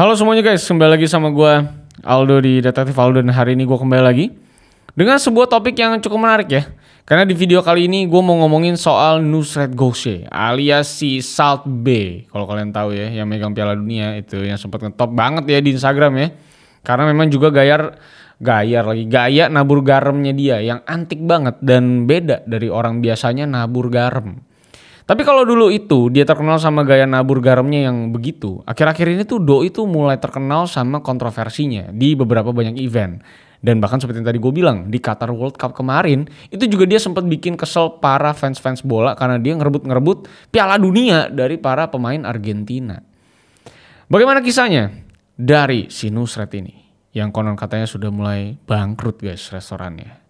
Halo semuanya guys, kembali lagi sama gue Aldo di Detektif Aldo. Dan hari ini gue kembali lagi dengan sebuah topik yang cukup menarik ya. Karena di video kali ini gue mau ngomongin soal Nusret Gouche alias si Salt B. Kalau kalian tahu ya, yang megang Piala Dunia itu, yang sempat ngetop banget ya di Instagram ya. Karena memang juga gaya nabur garamnya dia yang antik banget dan beda dari orang biasanya nabur garam. Tapi kalau dulu itu dia terkenal sama gaya nabur garamnya yang begitu, akhir-akhir ini tuh Doi itu mulai terkenal sama kontroversinya di beberapa banyak event. Dan bahkan seperti yang tadi gue bilang, di Qatar World Cup kemarin, itu juga dia sempat bikin kesel para fans-fans bola karena dia ngerebut Piala Dunia dari para pemain Argentina. Bagaimana kisahnya dari si Nusret ini, yang konon katanya sudah mulai bangkrut guys restorannya.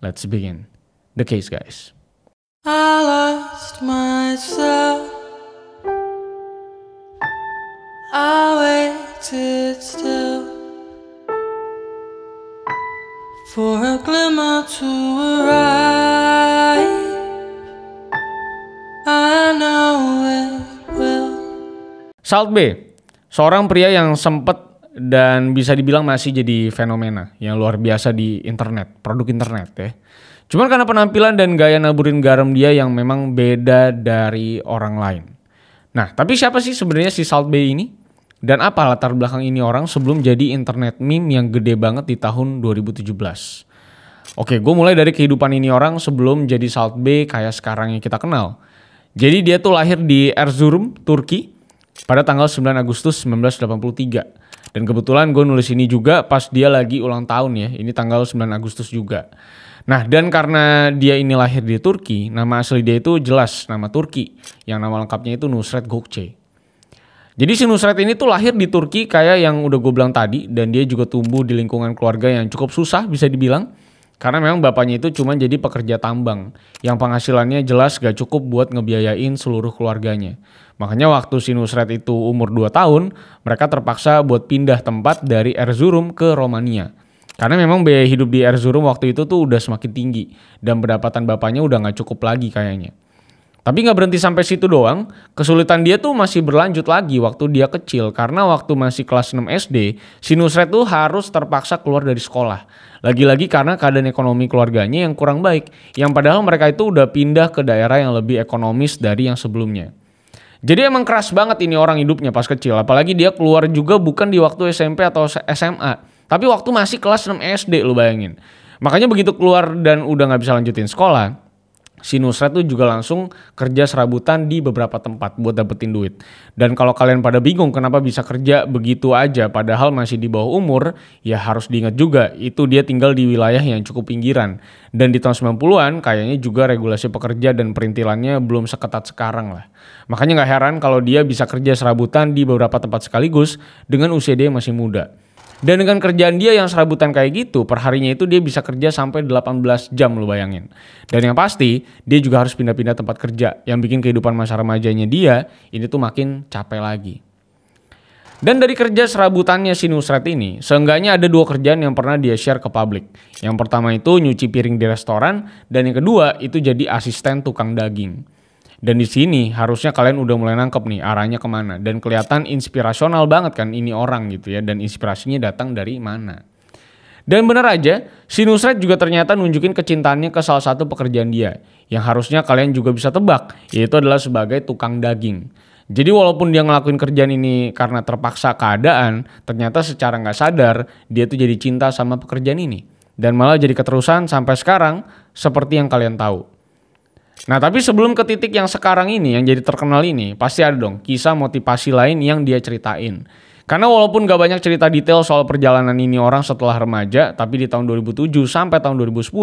Let's begin the case guys. I lost myself. I waited still for a glimmer to arrive. I know it will. Salt B, seorang pria yang sempat dan bisa dibilang masih jadi fenomena yang luar biasa di internet, produk internet ya. Cuman karena penampilan dan gaya naburin garam dia yang memang beda dari orang lain. Nah, tapi siapa sih sebenarnya si Salt B ini? Dan apa latar belakang ini orang sebelum jadi internet meme yang gede banget di tahun 2017? Oke, gue mulai dari kehidupan ini orang sebelum jadi Salt B kayak sekarang yang kita kenal. Jadi dia tuh lahir di Erzurum, Turki pada tanggal 9 Agustus 1983. Dan kebetulan gue nulis ini juga pas dia lagi ulang tahun ya. Ini tanggal 9 Agustus juga. Nah, dan karena dia ini lahir di Turki, nama asli dia itu jelas nama Turki, yang nama lengkapnya itu Nusret Gouche. Jadi si Nusret ini tuh lahir di Turki kayak yang udah gue bilang tadi, dan dia juga tumbuh di lingkungan keluarga yang cukup susah bisa dibilang, karena memang bapaknya itu cuma jadi pekerja tambang, yang penghasilannya jelas gak cukup buat ngebiayain seluruh keluarganya. Makanya waktu si Nusret itu umur 2 tahun, mereka terpaksa buat pindah tempat dari Erzurum ke Romania. Karena memang biaya hidup di Erzurum waktu itu tuh udah semakin tinggi dan pendapatan bapaknya udah gak cukup lagi kayaknya. Tapi gak berhenti sampai situ doang, kesulitan dia tuh masih berlanjut lagi waktu dia kecil. Karena waktu masih kelas 6 SD, si Nusret tuh harus terpaksa keluar dari sekolah. Lagi-lagi karena keadaan ekonomi keluarganya yang kurang baik, yang padahal mereka itu udah pindah ke daerah yang lebih ekonomis dari yang sebelumnya. Jadi emang keras banget ini orang hidupnya pas kecil, apalagi dia keluar juga bukan di waktu SMP atau SMA. Tapi waktu masih kelas 6 SD lu bayangin. Makanya begitu keluar dan udah gak bisa lanjutin sekolah, si Nusret tuh juga langsung kerja serabutan di beberapa tempat buat dapetin duit. Dan kalau kalian pada bingung kenapa bisa kerja begitu aja padahal masih di bawah umur, ya harus diingat juga itu dia tinggal di wilayah yang cukup pinggiran. Dan di tahun 90-an kayaknya juga regulasi pekerja dan perintilannya belum seketat sekarang lah. Makanya gak heran kalau dia bisa kerja serabutan di beberapa tempat sekaligus dengan usia dia masih muda. Dan dengan kerjaan dia yang serabutan kayak gitu, perharinya itu dia bisa kerja sampai 18 jam lu bayangin. Dan yang pasti, dia juga harus pindah-pindah tempat kerja yang bikin kehidupan masa remajanya dia ini tuh makin capek lagi. Dan dari kerja serabutannya si Nusret ini, seenggaknya ada 2 kerjaan yang pernah dia share ke publik. Yang pertama itu nyuci piring di restoran, dan yang kedua itu jadi asisten tukang daging. Dan di sini harusnya kalian udah mulai nangkep nih arahnya kemana. Dan kelihatan inspirasional banget kan ini orang gitu ya. Dan inspirasinya datang dari mana. Dan benar aja, si Nusret juga ternyata nunjukin kecintaannya ke salah satu pekerjaan dia. Yang harusnya kalian juga bisa tebak, yaitu adalah sebagai tukang daging. Jadi walaupun dia ngelakuin kerjaan ini karena terpaksa keadaan, ternyata secara gak sadar dia tuh jadi cinta sama pekerjaan ini. Dan malah jadi keterusan sampai sekarang seperti yang kalian tahu. Nah tapi sebelum ke titik yang sekarang ini yang jadi terkenal ini, pasti ada dong kisah motivasi lain yang dia ceritain. Karena walaupun gak banyak cerita detail soal perjalanan ini orang setelah remaja, tapi di tahun 2007 sampai tahun 2010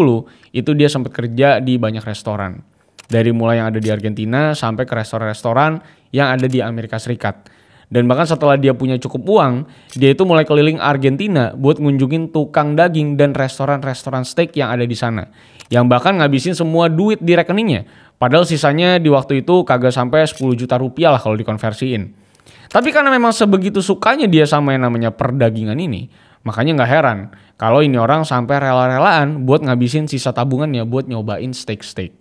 itu dia sempat kerja di banyak restoran. Dari mulai yang ada di Argentina sampai ke restoran-restoran yang ada di Amerika Serikat. Dan bahkan setelah dia punya cukup uang, dia itu mulai keliling Argentina buat ngunjungin tukang daging dan restoran-restoran steak yang ada di sana. Yang bahkan ngabisin semua duit di rekeningnya. Padahal sisanya di waktu itu kagak sampai 10 juta rupiah lah kalau dikonversiin. Tapi karena memang sebegitu sukanya dia sama yang namanya perdagingan ini, makanya gak heran kalau ini orang sampai rela-relaan buat ngabisin sisa tabungannya buat nyobain steak-steak.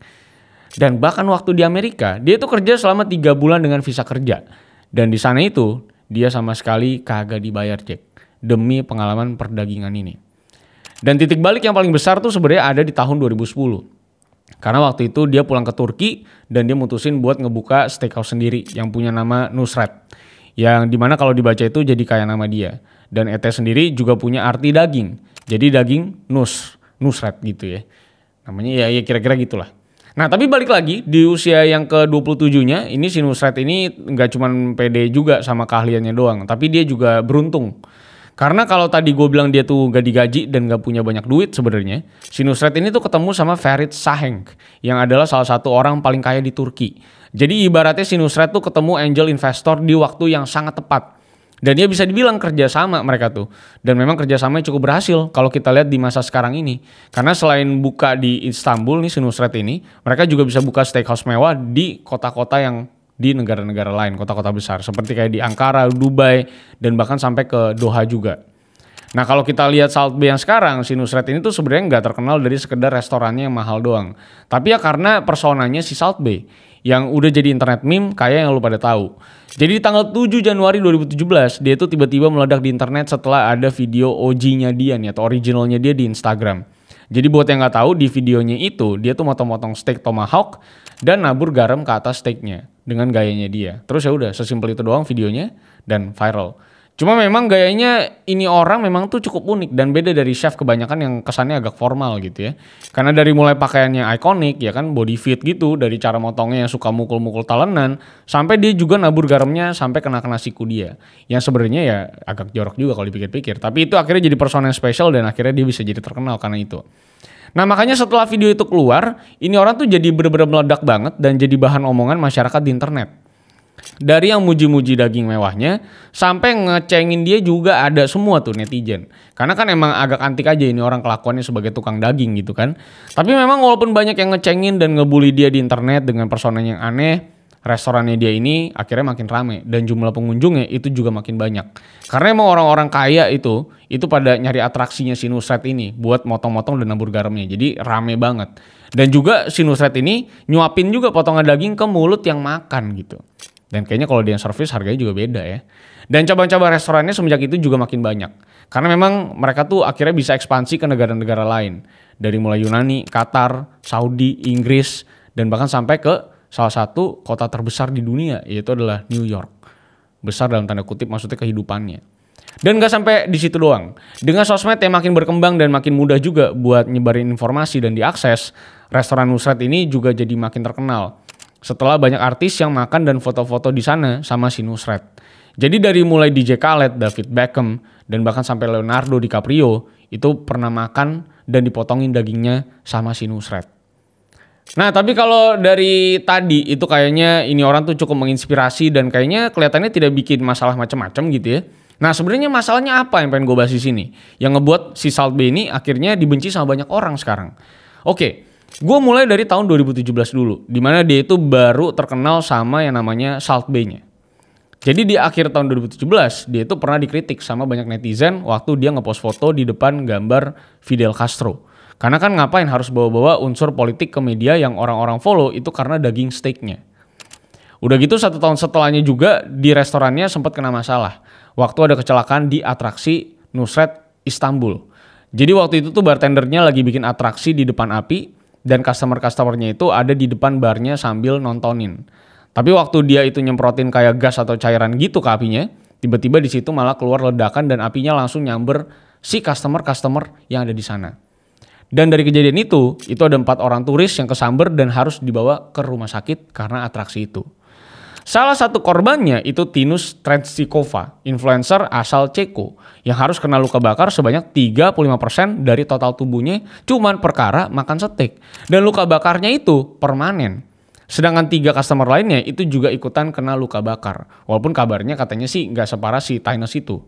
Dan bahkan waktu di Amerika, dia itu kerja selama 3 bulan dengan visa kerja. Dan di sana itu, dia sama sekali kagak dibayar Jack demi pengalaman perdagingan ini. Dan titik balik yang paling besar tuh sebenarnya ada di tahun 2010. Karena waktu itu dia pulang ke Turki dan dia mutusin buat ngebuka steakhouse sendiri yang punya nama Nusret. Yang dimana kalau dibaca itu jadi kayak nama dia. Dan ET sendiri juga punya arti daging. Jadi daging Nusret gitu ya. Namanya ya kira-kira gitulah. Nah tapi balik lagi di usia yang ke-27-nya ini si Nusret ini nggak cuman pede juga sama keahliannya doang. Tapi dia juga beruntung. Karena kalau tadi gue bilang dia tuh gak digaji dan gak punya banyak duit sebenarnya, si Nusret ini tuh ketemu sama Ferit Şahenk yang adalah salah satu orang paling kaya di Turki. Jadi ibaratnya si Nusret tuh ketemu angel investor di waktu yang sangat tepat. Dan dia bisa dibilang kerjasama mereka tuh. Dan memang kerjasamanya cukup berhasil kalau kita lihat di masa sekarang ini. Karena selain buka di Istanbul nih si Nusret ini, mereka juga bisa buka steakhouse mewah di kota-kota yang di negara-negara lain, kota-kota besar. Seperti kayak di Ankara, Dubai, dan bahkan sampai ke Doha juga. Nah kalau kita lihat Salt Bae yang sekarang, si Nusret ini tuh sebenarnya nggak terkenal dari sekedar restorannya yang mahal doang. Tapi ya karena personanya si Salt Bae, yang udah jadi internet meme kayak yang lu pada tahu. Jadi di tanggal 7 Januari 2017, dia tuh tiba-tiba meledak di internet setelah ada video OG-nya dia nih, atau originalnya dia di Instagram. Jadi buat yang nggak tahu, di videonya itu dia tuh motong-motong steak tomahawk dan nabur garam ke atas steaknya dengan gayanya dia. Terus ya udah sesimpel itu doang videonya dan viral. Cuma memang gayanya ini orang memang tuh cukup unik dan beda dari chef kebanyakan yang kesannya agak formal gitu ya. Karena dari mulai pakaiannya ikonik ya kan, body fit gitu, dari cara motongnya yang suka mukul-mukul talenan, sampai dia juga nabur garamnya sampai kena siku dia. Yang sebenarnya ya agak jorok juga kalau dipikir-pikir. Tapi itu akhirnya jadi persona yang spesial dan akhirnya dia bisa jadi terkenal karena itu. Nah makanya setelah video itu keluar, ini orang tuh jadi bener-bener meledak banget dan jadi bahan omongan masyarakat di internet. Dari yang muji-muji daging mewahnya sampai ngecengin dia juga ada semua tuh netizen. Karena kan emang agak antik aja ini orang kelakuannya sebagai tukang daging gitu kan. Tapi memang walaupun banyak yang ngecengin dan ngebully dia di internet dengan personanya yang aneh, restorannya dia ini akhirnya makin rame dan jumlah pengunjungnya itu juga makin banyak. Karena emang orang-orang kaya itu pada nyari atraksinya si Nusret ini buat motong-motong dan nabur garamnya. Jadi rame banget. Dan juga si Nusret ini nyuapin juga potongan daging ke mulut yang makan gitu. Dan kayaknya kalau dia yang servis harganya juga beda ya. Dan cabang-cabang restorannya semenjak itu juga makin banyak. Karena memang mereka tuh akhirnya bisa ekspansi ke negara-negara lain. Dari mulai Yunani, Qatar, Saudi, Inggris, dan bahkan sampai ke salah satu kota terbesar di dunia, yaitu adalah New York. Besar dalam tanda kutip maksudnya kehidupannya. Dan gak sampai di situ doang. Dengan sosmed yang makin berkembang dan makin mudah juga buat nyebarin informasi dan diakses, restoran Nusret ini juga jadi makin terkenal. Setelah banyak artis yang makan dan foto-foto di sana sama si Nusret. Jadi dari mulai DJ Khaled, David Beckham, dan bahkan sampai Leonardo DiCaprio itu pernah makan dan dipotongin dagingnya sama si Nusret. Nah tapi kalau dari tadi itu kayaknya ini orang tuh cukup menginspirasi dan kayaknya kelihatannya tidak bikin masalah macam-macam gitu ya. Nah sebenarnya masalahnya apa yang pengen gue bahas di sini? Yang ngebuat si Salt Bae ini akhirnya dibenci sama banyak orang sekarang. Oke. Gue mulai dari tahun 2017 dulu, dimana dia itu baru terkenal sama yang namanya Salt Bae-nya. Jadi di akhir tahun 2017, dia itu pernah dikritik sama banyak netizen waktu dia ngepost foto di depan gambar Fidel Castro. Karena kan ngapain harus bawa-bawa unsur politik ke media yang orang-orang follow itu karena daging steaknya. Udah gitu 1 tahun setelahnya juga di restorannya sempat kena masalah. Waktu ada kecelakaan di atraksi Nusret Istanbul. Jadi waktu itu tuh bartendernya lagi bikin atraksi di depan api, dan customer-customernya itu ada di depan barnya sambil nontonin. Tapi waktu dia itu nyemprotin kayak gas atau cairan gitu ke apinya, tiba-tiba di situ malah keluar ledakan dan apinya langsung nyamber si customer-customer yang ada di sana. Dan dari kejadian itu ada 4 orang turis yang kesamber dan harus dibawa ke rumah sakit karena atraksi itu. Salah satu korbannya itu Tinus Trenčíková, influencer asal Ceko, yang harus kena luka bakar sebanyak 35% dari total tubuhnya cuman perkara makan steak. Dan luka bakarnya itu permanen. Sedangkan 3 customer lainnya itu juga ikutan kena luka bakar. Walaupun kabarnya katanya sih nggak separah si Tinus itu.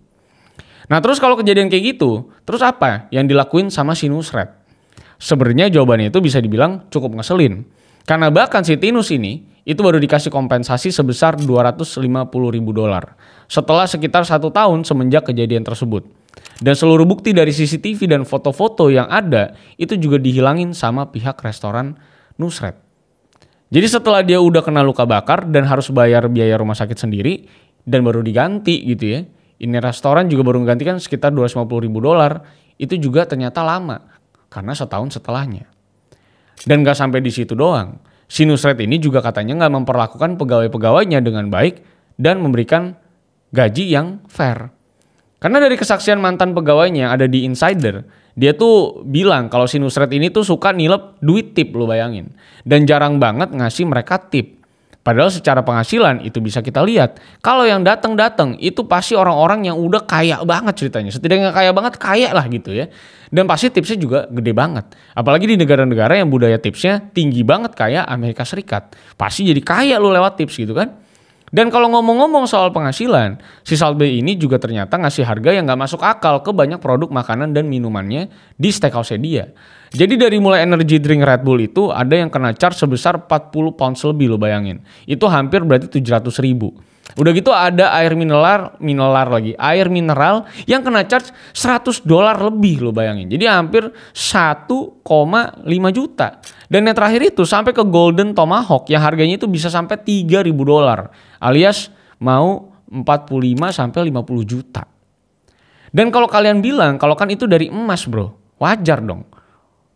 Nah terus kalau kejadian kayak gitu, terus apa yang dilakuin sama si Nusret? Sebenarnya jawabannya itu bisa dibilang cukup ngeselin. Karena bahkan si Tinus ini itu baru dikasih kompensasi sebesar $250.000 setelah sekitar 1 tahun semenjak kejadian tersebut. Dan seluruh bukti dari CCTV dan foto-foto yang ada itu juga dihilangin sama pihak restoran Nusret. Jadi setelah dia udah kena luka bakar dan harus bayar biaya rumah sakit sendiri, dan baru diganti gitu ya. Ini restoran juga baru menggantikan sekitar $250.000. Itu juga ternyata lama karena setahun setelahnya. Dan gak sampai di situ doang. Si Nusret ini juga katanya gak memperlakukan pegawai-pegawainya dengan baik dan memberikan gaji yang fair. Karena dari kesaksian mantan pegawainya ada di Insider, dia tuh bilang kalau si Nusret ini tuh suka nilep duit tip, lo bayangin. Dan jarang banget ngasih mereka tip. Padahal secara penghasilan itu bisa kita lihat. Kalau yang datang itu pasti orang-orang yang udah kaya banget ceritanya. Setidaknya kaya banget, kaya lah gitu ya. Dan pasti tipsnya juga gede banget. Apalagi di negara-negara yang budaya tipsnya tinggi banget kayak Amerika Serikat. Pasti jadi kaya lu lewat tips gitu kan. Dan kalau ngomong-ngomong soal penghasilan, si Salt Bae ini juga ternyata ngasih harga yang gak masuk akal ke banyak produk makanan dan minumannya di steakhouse dia. Jadi dari mulai energy drink Red Bull itu ada yang kena charge sebesar 40 pounds lebih, lo bayangin. Itu hampir berarti 700.000. Udah gitu ada air mineral yang kena charge $100 lebih, lo bayangin. Jadi hampir 1,5 juta. Dan yang terakhir itu sampai ke Golden Tomahawk yang harganya itu bisa sampai $3.000 alias mau 45 sampai 50 juta. Dan kalau kalian bilang kalau kan itu dari emas, bro, wajar dong.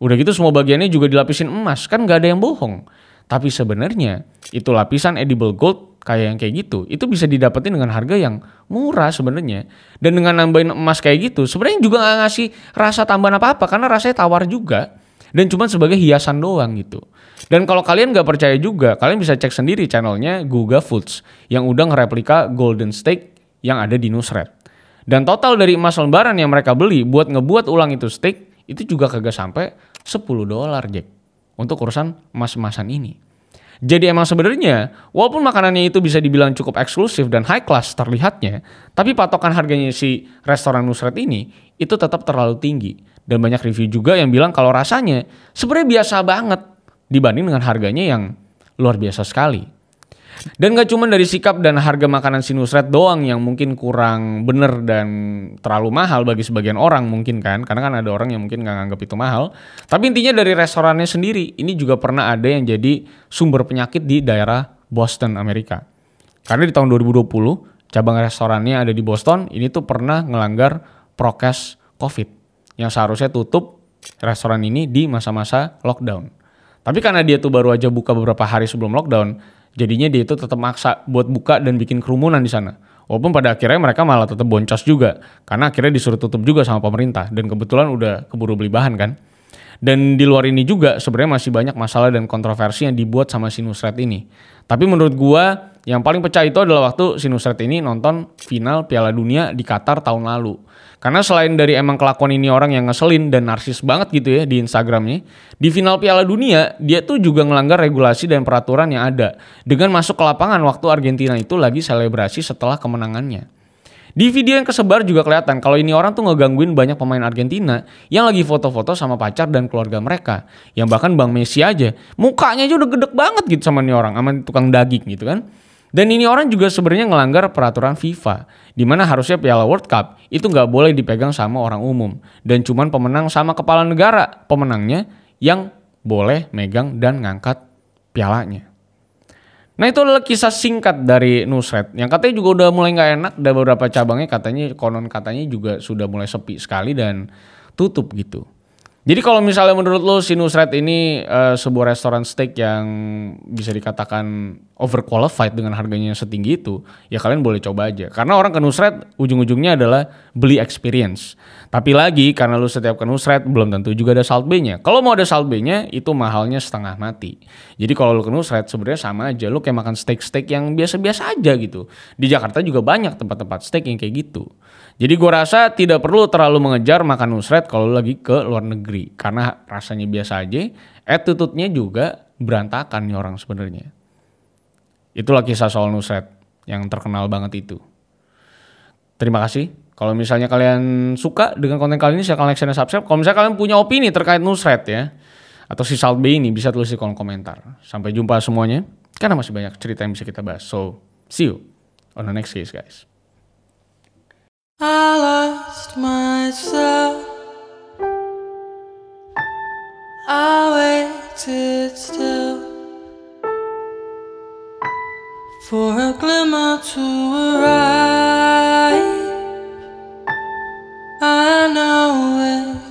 Udah gitu semua bagiannya juga dilapisin emas, kan gak ada yang bohong. Tapi sebenarnya itu lapisan edible gold kayak yang kayak gitu, itu bisa didapetin dengan harga yang murah sebenarnya. Dan dengan nambahin emas kayak gitu, sebenarnya juga gak ngasih rasa tambahan apa-apa karena rasanya tawar juga. Dan cuma sebagai hiasan doang gitu. Dan kalau kalian gak percaya juga, kalian bisa cek sendiri channelnya Guga Foods yang udah ngereplika golden steak yang ada di Nusret. Dan total dari emas lembaran yang mereka beli buat ngebuat ulang itu steak, itu juga kagak sampai $10, Jack, untuk urusan emas-emasan ini. Jadi emang sebenarnya walaupun makanannya itu bisa dibilang cukup eksklusif dan high class terlihatnya, tapi patokan harganya si restoran Nusret ini itu tetap terlalu tinggi. Dan banyak review juga yang bilang kalau rasanya sebenarnya biasa banget dibanding dengan harganya yang luar biasa sekali. Dan gak cuma dari sikap dan harga makanan si Nusret doang yang mungkin kurang bener dan terlalu mahal bagi sebagian orang mungkin kan. Karena kan ada orang yang mungkin gak nganggap itu mahal. Tapi intinya dari restorannya sendiri, ini juga pernah ada yang jadi sumber penyakit di daerah Boston, Amerika. Karena di tahun 2020, cabang restorannya ada di Boston, ini tuh pernah ngelanggar prokes COVID. Yang seharusnya tutup restoran ini di masa-masa lockdown. Tapi karena dia tuh baru aja buka beberapa hari sebelum lockdown, jadinya dia itu tetap maksa buat buka dan bikin kerumunan di sana. Walaupun pada akhirnya mereka malah tetap boncos juga. Karena akhirnya disuruh tutup juga sama pemerintah. Dan kebetulan udah keburu beli bahan kan. Dan di luar ini juga sebenarnya masih banyak masalah dan kontroversi yang dibuat sama si Nusret ini. Tapi menurut gua yang paling pecah itu adalah waktu si Nusret ini nonton final Piala Dunia di Qatar tahun lalu. Karena selain dari emang kelakuan ini orang yang ngeselin dan narsis banget gitu ya di Instagramnya, di final Piala Dunia dia tuh juga ngelanggar regulasi dan peraturan yang ada dengan masuk ke lapangan waktu Argentina itu lagi selebrasi setelah kemenangannya. Di video yang kesebar juga kelihatan kalau ini orang tuh ngegangguin banyak pemain Argentina yang lagi foto-foto sama pacar dan keluarga mereka. Yang bahkan Bang Messi aja mukanya aja udah gedek banget gitu sama ini orang, sama tukang daging gitu kan. Dan ini orang juga sebenarnya ngelanggar peraturan FIFA, di mana harusnya Piala World Cup itu nggak boleh dipegang sama orang umum dan cuman pemenang sama kepala negara pemenangnya yang boleh megang dan ngangkat pialanya. Nah itu adalah kisah singkat dari Nusret yang katanya juga udah mulai nggak enak dan beberapa cabangnya katanya konon katanya juga sudah mulai sepi sekali dan tutup gitu. Jadi kalau misalnya menurut lo si Nusret ini sebuah restoran steak yang bisa dikatakan overqualified dengan harganya setinggi itu, ya kalian boleh coba aja. Karena orang ke Nusret ujung-ujungnya adalah beli experience. Tapi lagi karena lo setiap ke Nusret belum tentu juga ada Salt Bae-nya. Kalau mau ada Salt Bae-nya itu mahalnya setengah mati. Jadi kalau lo ke Nusret sebenarnya sama aja, lo kayak makan steak-steak yang biasa-biasa aja gitu. Di Jakarta juga banyak tempat-tempat steak yang kayak gitu. Jadi gue rasa tidak perlu terlalu mengejar makan Nusret kalau lagi ke luar negeri. Karena rasanya biasa aja, attitude-nya juga berantakan nih orang sebenarnya. Itulah kisah soal Nusret yang terkenal banget itu. Terima kasih. Kalau misalnya kalian suka dengan konten kali ini, silahkan like, share, dan subscribe. Kalau misalnya kalian punya opini terkait Nusret ya, atau si Salt Bae ini, bisa tulis di kolom komentar. Sampai jumpa semuanya, karena masih banyak cerita yang bisa kita bahas. So, see you on the next case, guys. I lost myself. I waited still for a glimmer to arise. I know it